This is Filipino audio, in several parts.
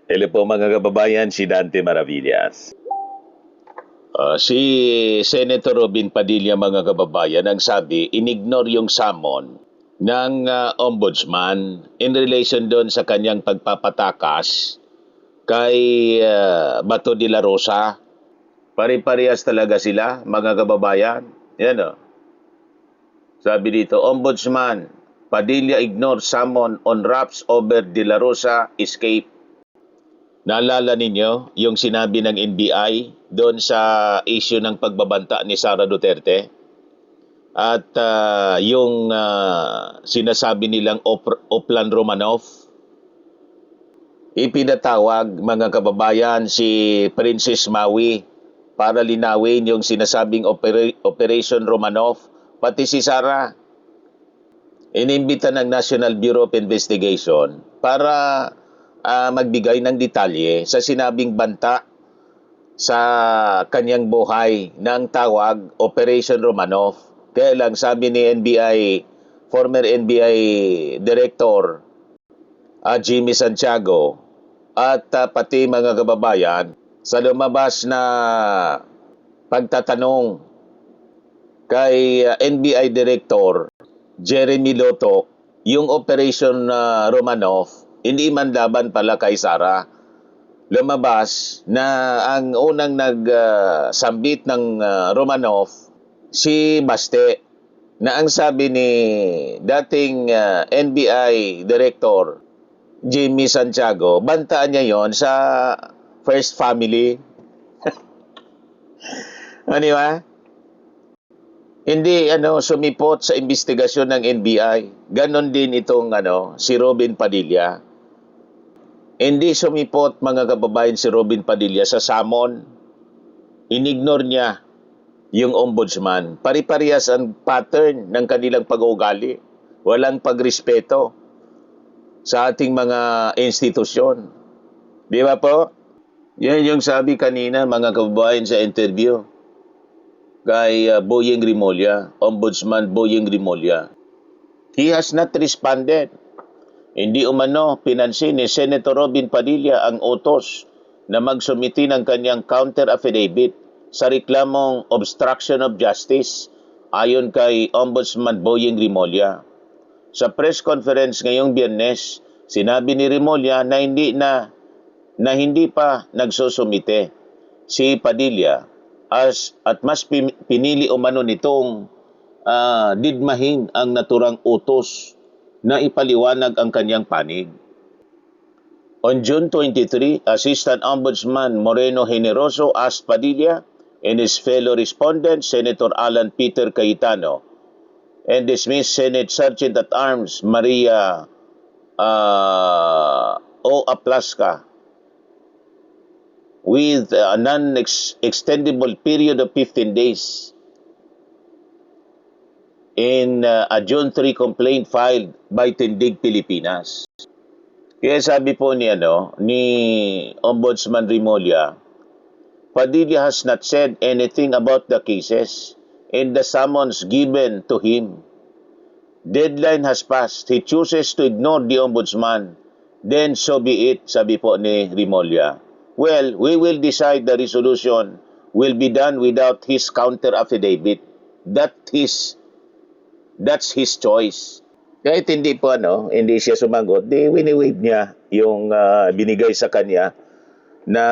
Hello po mga kababayan, si Dante Maravillas. Si Senator Robin Padilla mga kababayan ang sabi, inignore yung summon ng ombudsman in relation doon sa kanyang pagpapatakas kay Bato de la Rosa. Pare-parehas talaga sila mga kababayan. Yan o. Sabi dito, Ombudsman, Padilla ignore summon on raps over de la Rosa escape. Naalala ninyo yung sinabi ng NBI doon sa issue ng pagbabanta ni Sara Duterte? At yung sinasabi nilang Oplan Romanov, ipinatawag mga kababayan si Princess Maui para linawin yung sinasabing Operation Romanov, pati si Sara. Inimbita ng National Bureau of Investigation para magbigay ng detalye sa sinabing banta sa kanyang buhay ng tawag Operation Romanov. Kaya lang sabi ni former NBI Director Jimmy Santiago at pati mga kababayan sa lumabas na pagtatanong kay NBI Director Jeremy Loto, yung Operation Romanov, hindi man laban pala kay Sara. Lumabas na ang unang nagsambit ng Romanov, si Baste, na ang sabi ni dating NBI Director Jimmy Santiago, bantaan niya yon sa First Family. Ano ba? Hindi sumipot sa investigasyon ng NBI. Ganon din itong si Robin Padilla. Hindi sumipot mga kababayan si Robin Padilla sa summon. Inignore niya yung ombudsman. Pari-parehas ang pattern ng kanilang pag-uugali. Walang pagrespeto sa ating mga institusyon. Di ba po? Yan yung sabi kanina mga kababayan sa interview kay Boyeng Rimulya, Ombudsman Boyeng Rimulya. He has not responded. Hindi umano pinansin ni Senator Robin Padilla ang utos na magsumiti ng kanyang counter affidavit sa reklamong obstruction of justice ayon kay Ombudsman Boyeng Rimulya. Sa press conference ngayong Biyernes, sinabi ni Rimulya na hindi pa nagsusumite si Padilla at mas pinili umano nitong didmahin ang naturang utos na ipaliwanag ang kanyang panig. On June 23, Assistant Ombudsman Moreno Generoso asked Padilla and his fellow respondent, Senator Alan Peter Cayetano, and dismissed Senate Sergeant-at-Arms Maria O. Aplaska with a non-extendable period of 15 days in a June 3 complaint filed by Tindig Pilipinas. Kaya sabi po ni Ombudsman Rimulya, Padilla has not said anything about the cases and the summons given to him. Deadline has passed. He chooses to ignore the ombudsman. Then so be it, sabi po ni Rimulya. Well, we will decide the resolution will be done without his counter affidavit. That's his choice. Kahit hindi po hindi siya sumagot, wini-waive niya yung binigay sa kanya na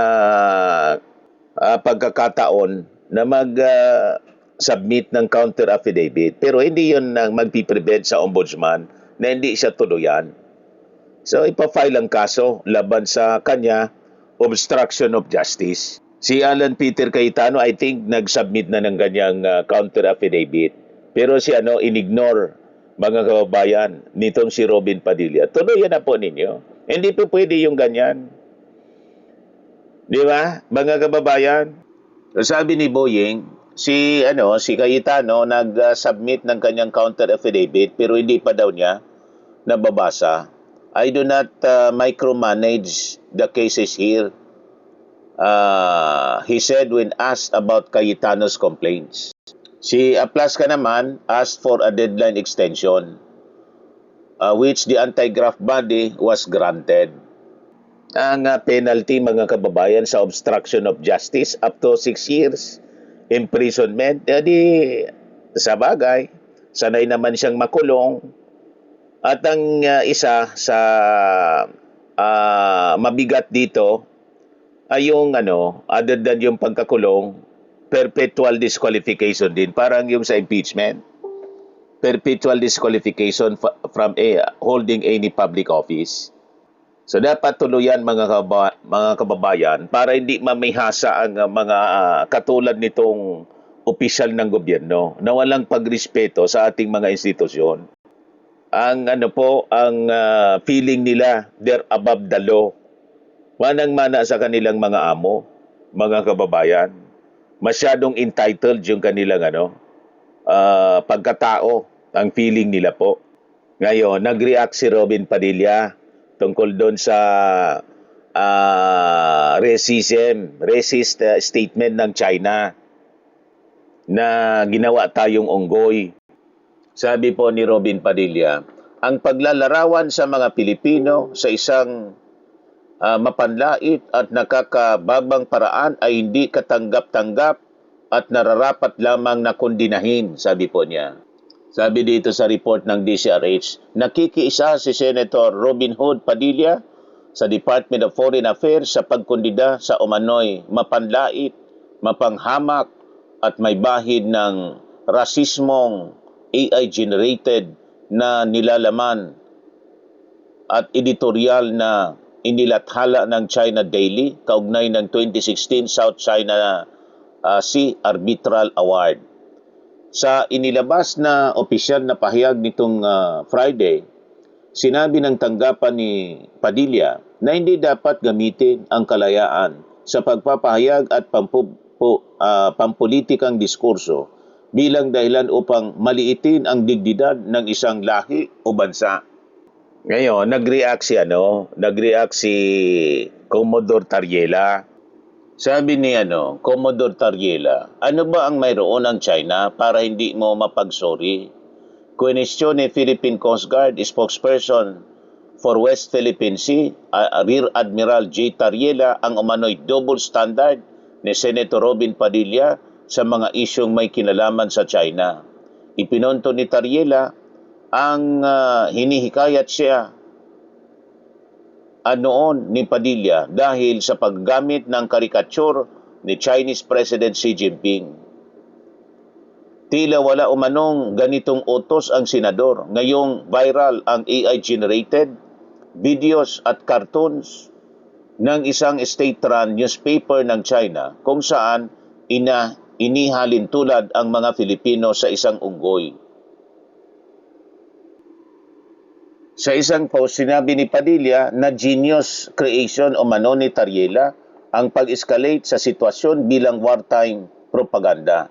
pagkakataon na mag-submit ng counter affidavit. Pero hindi yun nang magpiprevent sa ombudsman na hindi siya tuluyan. So ipafile ang kaso laban sa kanya, obstruction of justice. Si Alan Peter Cayetano, I think, nag-submit na ng kanyang counter affidavit. Pero si inignore, mga kababayan, nitong si Robin Padilla. Tuluyan na po ninyo. Hindi po pwede yung ganyan. Di ba, mga kababayan? Sabi ni Boyeng, si Cayetano nag-submit ng kanyang counter affidavit pero hindi pa daw niya nababasa. I do not micromanage the cases here. He said when asked about Cayetano's complaints. Si Aplaska naman asked for a deadline extension, which the anti-graft body was granted. Ang penalty, mga kababayan, sa obstruction of justice up to 6 years imprisonment. Di sa bagay, sanay naman siyang makulong. At ang isa sa mabigat dito ay yung other than yung pagkakulong, perpetual disqualification din. Parang yung sa impeachment. Perpetual disqualification from holding any public office. So dapat tuluyan, mga kababayan, para hindi mamihasa ang mga katulad nitong opisyal ng gobyerno na walang pagrespeto sa ating mga institusyon. Ang feeling nila they're above the law. Manang-mana sa kanilang mga amo, mga kababayan. Masyadong entitled yung kanilang pagkatao, ang feeling nila po. Ngayon, nag-react si Robin Padilla tungkol doon sa racist statement ng China na ginawa tayong unggoy. Sabi po ni Robin Padilla, ang paglalarawan sa mga Pilipino sa isang mapanlait at nakakababang paraan ay hindi katanggap-tanggap at nararapat lamang na kondinahin, sabi po niya. Sabi dito sa report ng DCRH, nakikiisa si Senator Robin Hood Padilla sa Department of Foreign Affairs sa pagkondida sa umano'y mapanlait, mapanghamak at may bahid ng rasismong AI-generated na nilalaman at editorial na inilathala ng China Daily kaugnay ng 2016 South China Sea Arbitral Award. Sa inilabas na opisyal na pahayag nitong Friday, sinabi ng tanggapan ni Padilla na hindi dapat gamitin ang kalayaan sa pagpapahayag at pampulitikang diskurso bilang dahilan upang maliitin ang dignidad ng isang lahi o bansa. Ngayon, nag-react si Commodore Tariela. Sabi ni Commodore Tariela, ano ba ang mayroon ng China para hindi mo mapagsorry? Question ni Philippine Coast Guard spokesperson for West Philippine Sea, Rear Admiral J. Tariela, ang umano'y double standard ni Senator Robin Padilla sa mga isyong may kinalaman sa China. Ipinonto ni Tariela ang hinihikayat siya noon ni Padilla dahil sa paggamit ng karikature ni Chinese President Xi Jinping. Tila wala umanong ganitong utos ang senador. Ngayong viral ang AI-generated videos at cartoons ng isang state-run newspaper ng China kung saan inihalin tulad ang mga Filipino sa isang unggoy. Sa isang post, sinabi ni Padilla na genius creation o mano ni Tariela ang pag-escalate sa sitwasyon bilang wartime propaganda.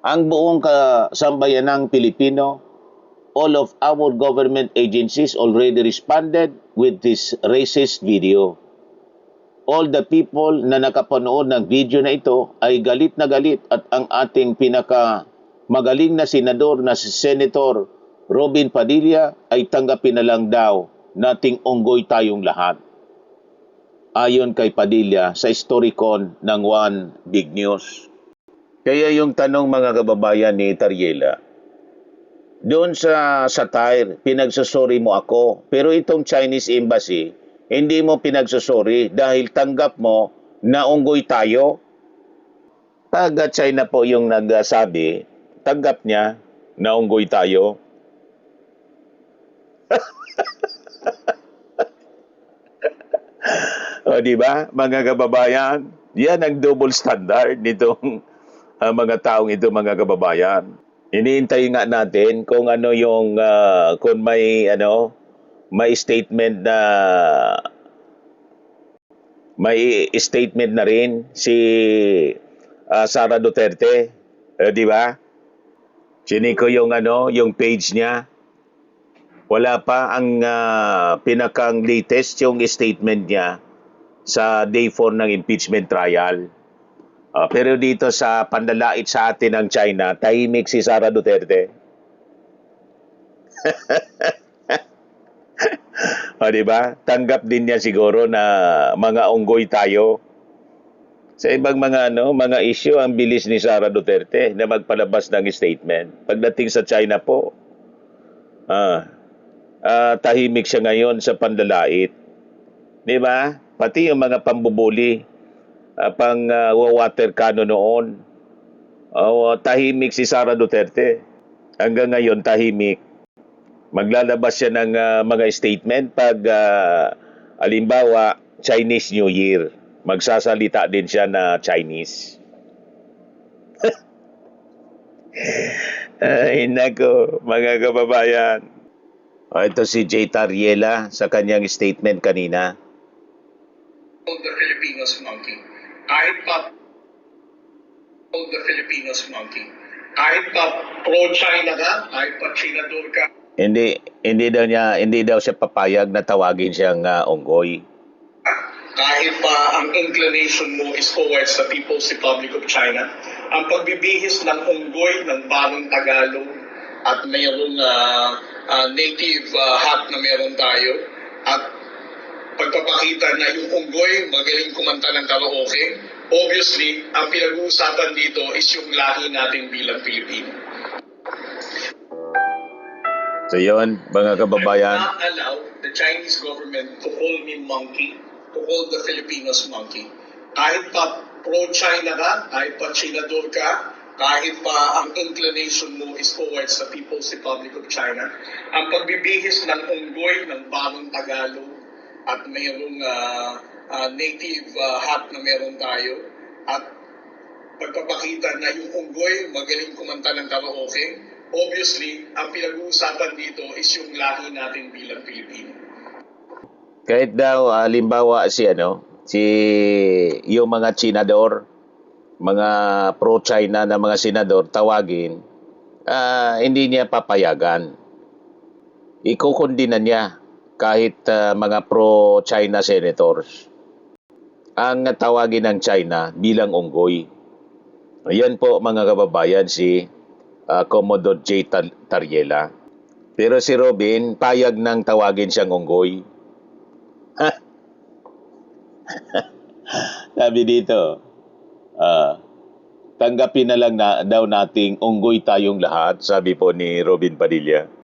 Ang buong kasambayanang Pilipino, all of our government agencies already responded with this racist video. All the people na nakapanood ng video na ito ay galit na galit at ang ating pinakamagaling na senador na si Senator Robin Padilla ay tanggapin na lang daw nating unggoy tayong lahat. Ayon kay Padilla sa Storycon ng One Big News. Kaya yung tanong, mga kababayan, ni Tariela, doon sa satire, pinagsasorry mo ako, pero itong Chinese Embassy, hindi mo pinagsasorry dahil tanggap mo na unggoy tayo. Taga China po yung nagsabi, tanggap niya na unggoy tayo. O, di ba, mga kababayan? Yan ang double standard nitong mga taong ito, mga kababayan. Iniintay nga natin kung ano yung kung may statement na rin si Sara Duterte, di ba? Chiniko yung yung page niya. Wala pa ang pinakang latest yung statement niya sa day 4 ng impeachment trial. Pero dito sa panlalait sa atin ng China, tahimik si Sara Duterte. O, di ba? Tanggap din niya siguro na mga unggoy tayo. Sa ibang mga issue, ang bilis ni Sara Duterte na magpalabas ng statement. Pagdating sa China po, tahimik siya ngayon sa panlalait. Di ba? Pati yung mga pambubuli, water cannon noon. Tahimik si Sara Duterte. Hanggang ngayon, tahimik. Maglalabas siya ng mga statement pag, alimbawa, Chinese New Year. Magsasalita din siya na Chinese. Ay, nako, mga kababayan. Ito si Jay Tariela sa kanyang statement kanina. The Filipinos monkey. Kahit pa the Filipinos monkey. Kahit pa pro-China ka, kahit pa Chinador ka. Hindi daw siya papayag na tawagin siyang unggoy. Kahit pa ang inclination mo is towards the People's Republic of China, ang pagbibihis ng unggoy ng Barong Tagalog at mayroong native hat na meron tayo at pagpapakita na yung unggoy magaling kumanta ng karaoke, obviously, ang pinag-uusapan dito is yung lahi natin bilang Pilipino. So yun, mga kababayan. I will not allow the Chinese government to call me monkey, to call the Filipinos monkey. Kahit pa pro-China ka, kahit pa Chinador ka, kahit pa ang inclination mo is towards the People's Republic of China, ang pagbibihis ng unggoy ng Barong Tagalog at mayroong native hat na meron tayo at pagpapakita na yung unggoy magaling kumanta ng karaoke, obviously, ang pinag-uusapan dito is yung lahi natin bilang Pilipino. Kahit daw, halimbawa yung mga Chinador, mga pro-China na mga senador tawagin, hindi niya papayagan. Ikukundinan niya kahit mga pro-China senators ang tawagin ng China bilang unggoy. Ayan po mga kababayan si Commodore J. Tariela. Pero si Robin, payag nang tawagin siyang unggoy. Sabi dito, tanggapin na lang daw nating unggoy tayong lahat, sabi po ni Robin Padilla.